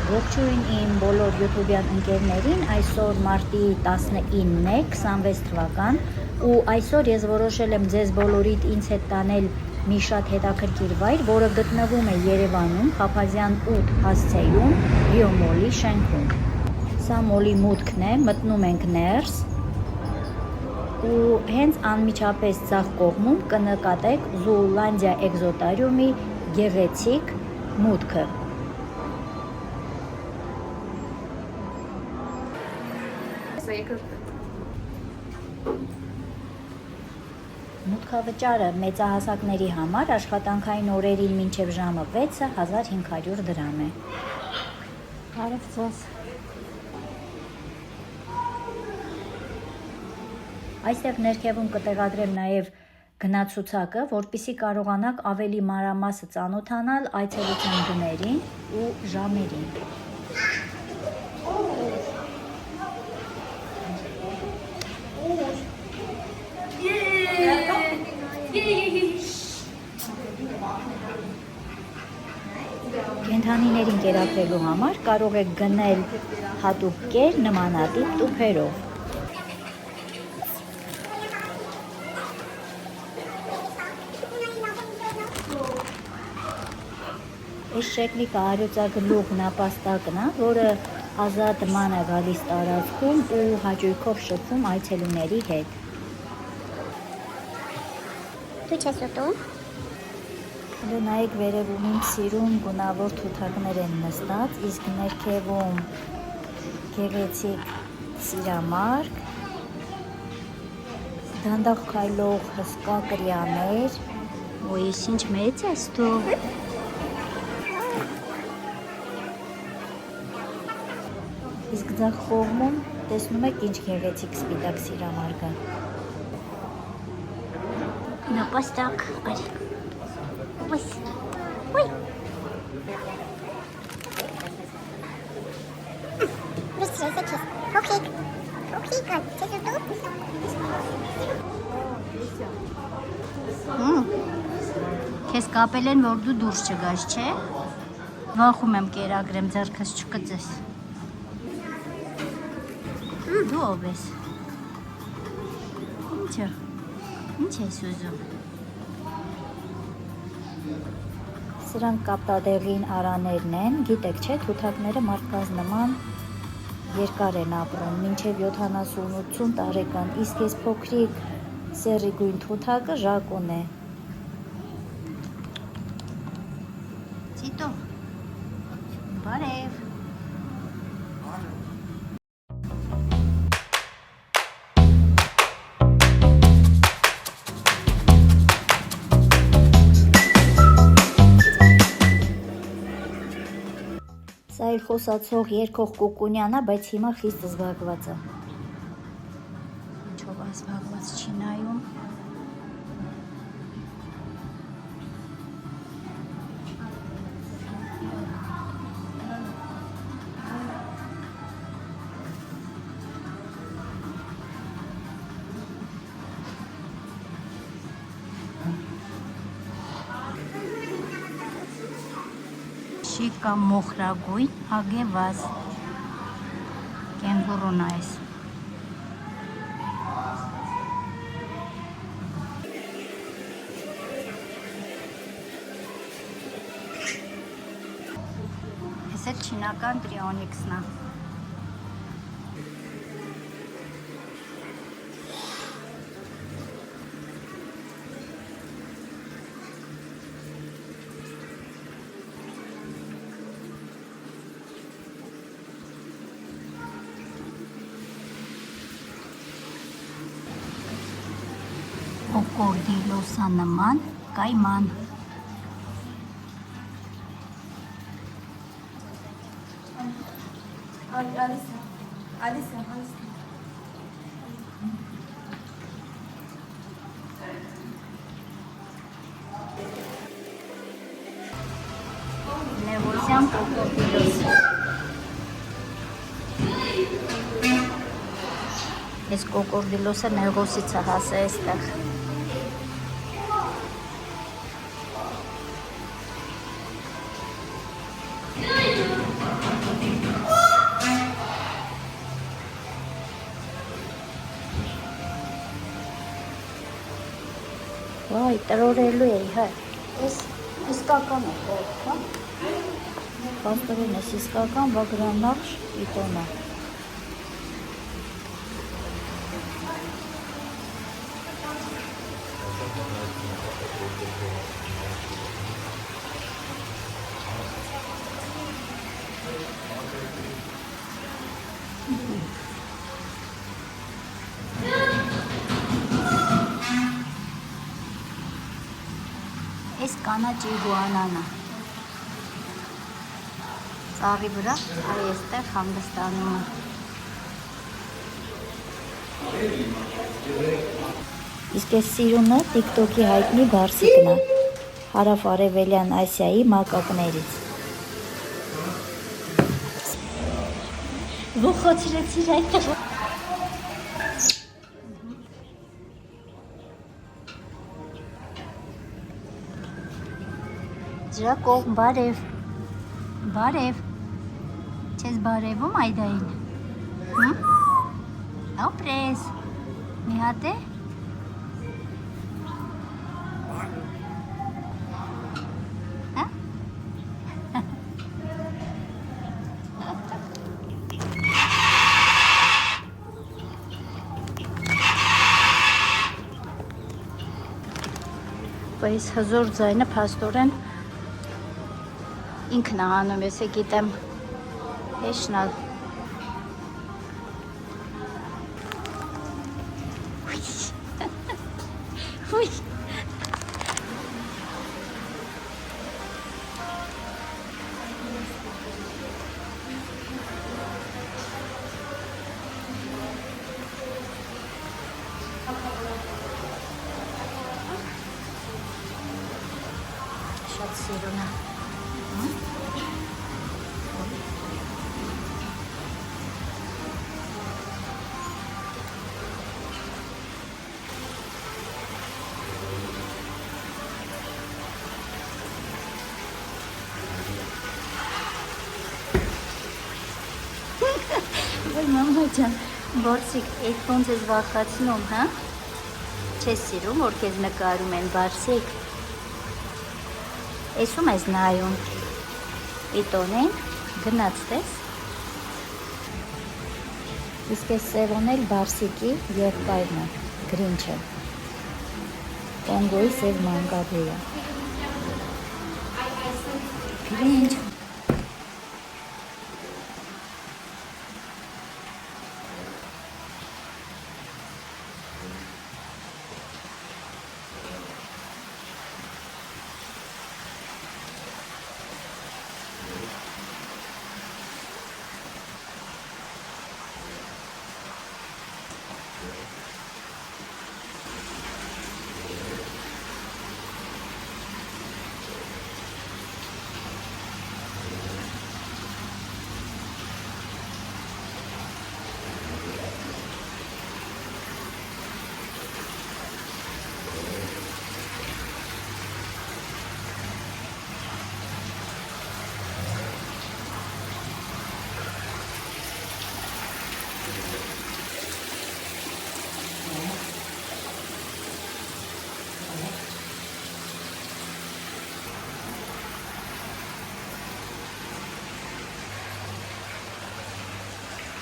Ողջույն իմ բոլոր YouTube-յան ընկերներին, այսօր մարտի 19-ն է, 26 թվական, ու այսօր ես որոշել եմ ձեզ բոլորիդ ինձ հետ տանել մի շատ հետաքրքիր վայր, որը գտնվում է Երևանում, Փափազյան 8 հասցեում, Բիոմոլի շենքում։ Սա մոլի մուտքն է, մտնում ենք ներս, ու հենց անմիջապես ձախ կողմում կնկատեք Զուլանդիա էկզոտարիումի գեղեցիկ մուտքը։ Մուտքավճարը մեծահասակների համար աշխատանքային օրերին մինչև ժամը 6-ը 1500 դրամ է։ Բարև ձեզ։ Այստեղ ներքևում կտեղադրեմ նաև գնացուցակը, որպեսզի կարողանաք ավելի մանրամասը ծանոթանալ այցելության գներին ու ժամերին։ Կենդանիներին կերակրելու համար կարող եք գնել հատուկ կեր նմանատիպ տուփերով։ Այս շեկլիկը արյուցագլուխ նապաստակն է, որը ազատ ման է գալիս տարածքում ու հաճույքով շփվում այցելուների հետ։ Դու չես ուտում։ Դե նայեք վերևում իմ սիրուն գունավոր թութակներ են նստած, իսկ ներքևում գեղեցիկ սիրամարգ, դանդաղ քայլող հսկա կրիաներ, ոյ ինչ մեծ ես դու։ Իսկ ձախ կողմում տեսնում եք ինչ գեղեցիկ սպիտակ սիրամարգը։ Նապաստակ, արի։ Ой. Быстрее, сейчас. Фоксик. Фоксик, ты тут? Քեզ կապել են, որ դու դուրս չգաս, չէ՞։ Վախում եմ կերակրեմ, ձեռքս չկծես։ Դու ով ես։ Ինչ ես ուզում։ Սրանք կապտադեղին արաներն են, գիտեք չէ, թութակները մարդկանց նման երկար են ապրում, մինչև 70-80 տարեկան, իսկ ես փոքրիկ սերի գույն թութակը ժակուն է։ Ցիտո, բարև։ Սա էլ խոսացող երկող կուկունյանա, բայց հիմա խիստ զբաղված է։ Ինչով զբաղված չի նայում։ Շիկա մոխրագույն հագեվազ, կենգուրուն այս։ Ես էլ չինական տրիոնիքսն է։ Կոկորդիլոսա նման կայման։ Алиса. Նևոսյան կոկորդիլոս։ Այս կոկորդիլոսը նեղոսից է հասել այստեղ։ Վայ, տրորելու էի, հա։ Էս իսկական է, հա։ Պաստորեն էս իսկական վագրանախշ պիտոնա։ Էս կանաչ իգուանան է։ Ծառի վրա, այ էստեղ հանգստանում է։ Իսկ էս սիրունը TikTok-ի հայտնի բարսիկն է, հարավ-արևելյան Ասիայի մակակներից։ Ողջացրեցիր այդտեղ։ Ջրա կողմ, բարև, բարև, չես բարևում այդային, ապրես, մի հատ է, բայց հզոր ձայնը փաստորեն ինքն է անում, ես է գիտեմ, հեշնալ։ Ուй։ Շատ սիրուն է։ Ոյ մամա ջան, Բարսիկ, այդ ոնց ես վախացնում, հա? Չես սիրում, որ քեզ նկարում են, Բարսիկ։ Էսում ես նայում։ Պիտոնեն, գնաց տես։ Իսկ այս սևոն էլ Բարսիկի եղբայրն է, Գրինչը։ Կոնգոյի սև մանգադուը։ Գրինչ։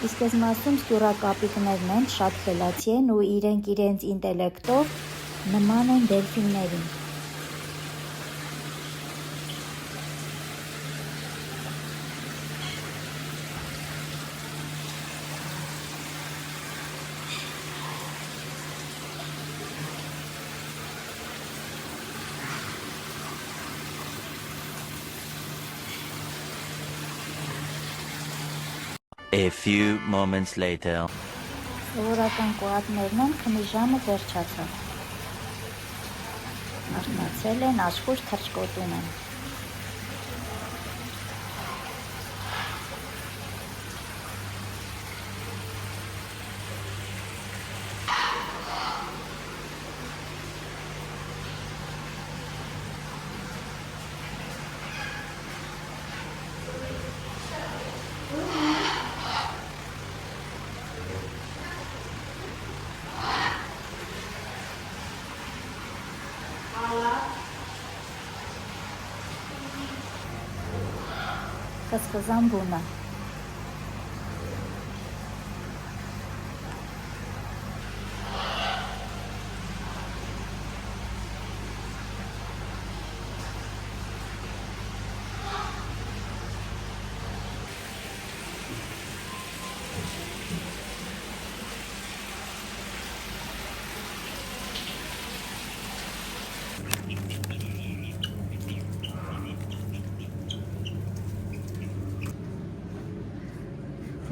Իսկ այս մասում ստյուրակապիկներն են, շատ խելացի են ու իրենք իրենց ինտելեկտով նման են դելֆիններին։ A few moments later. Սովորական կոատներն են, քնի ժամը վերջացավ։ Արթնացել են, աշխույժ թռչկոտում են։ Խսխզան բունը։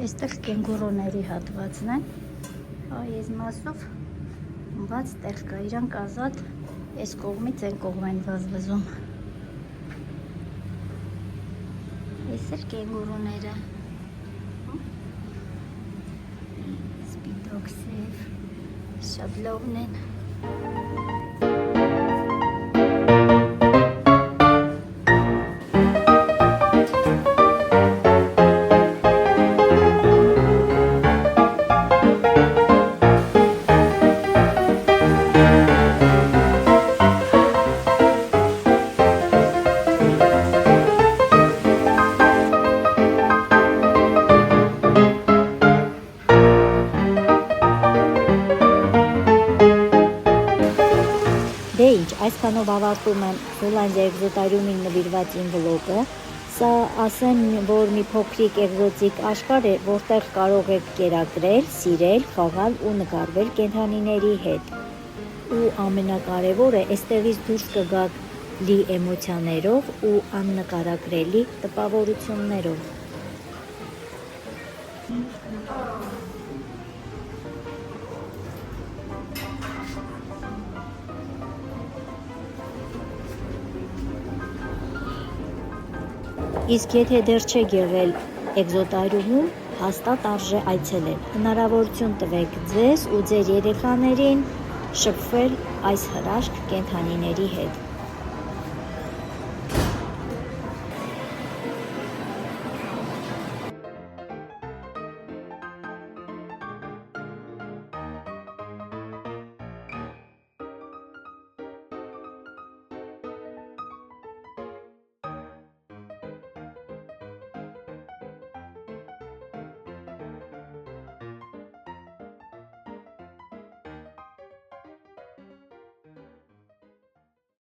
Այստեղ կենգուրուների հատվածն է, այս մասով բաց տեղ կա, իրանք ազատ այս կողմից այն կողմ են վազվզում։ Այս էլ կենգուրուները, սպիտոքսև, շատ լավն են։ Դե ինչ, այսքանով ավարտում եմ Զելանդիա էկզոտարիումին նվիրված իմ վլոգը։ Սա ասեմ, որ մի փոքրիկ էկզոտիկ աշխարհ է, որտեղ կարող եք կերակրել, սիրել, խաղալ ու նկարվել կենդանիների հետ։ Ու ամենակարևորը, այստեղից դուրս կգաք լի էմոցիաներով ու աննկարագրելի տպավորություններով։ Իսկ եթե դեռ չեք եղել էկզոտարիումում, հաստատ արժե այցելել։ Հնարավորություն տվեք ձեզ ու ձեր երեխաներին շփվել այս հրաշք կենդանիների հետ։